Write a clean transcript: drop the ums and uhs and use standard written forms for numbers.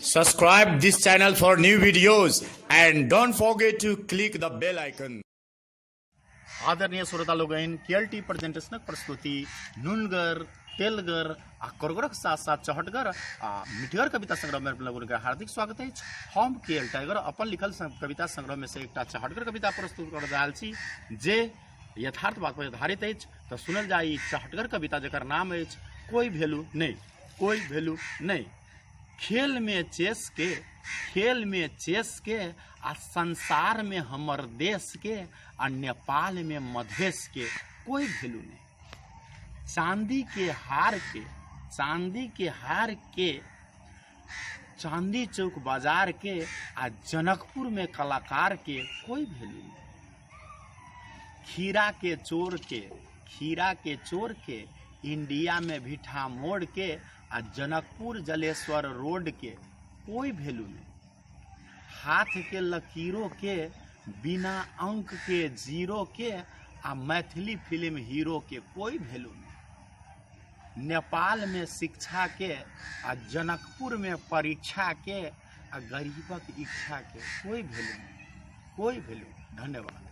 Subscribe this channel for new videos and don't forget to click the bell icon. आदरणीय श्रोता लोगन केएलटी प्रेजेंटेशनक प्रस्तुति नुनगर तेलगर आ करगरक साथ साथ चहटगर आ मिठगर कविता संग्रह में लोगन के हार्दिक स्वागत है। हम केएल टाइगर अपन लिखल कविता संग्रह में से एकटा चहटगर कविता प्रस्तुत कर रहल छी जे यथार्थ बात पर आधारित है। तो सुनल जाई चहटगर कविता जकर नाम है कोई वैल्यू नहीं, कोई वैल्यू नहीं। खेल में चेस के आ संसार में हमर देश के आ नेपाल में मधेश के कोई वैल्यू नहीं। चांदी के हार के चांदी चौक बाजार के आ जनकपुर में कलाकार के कोई वैल्यू नहीं। खीरा के चोर के इंडिया में भिठा मोड़ के आ जनकपुर जलेश्वर रोड के कोई वैल्यू नहीं। हाथ के लकीरों के बिना अंक के जीरो के आ मैथिली फिल्म हीरो के कोई वैल्यू नहीं। नेपाल में शिक्षा के आ जनकपुर में परीक्षा के आ गरीबक इच्छा के कोई वैल्यू नहीं, कोई वैल्यू। धन्यवाद।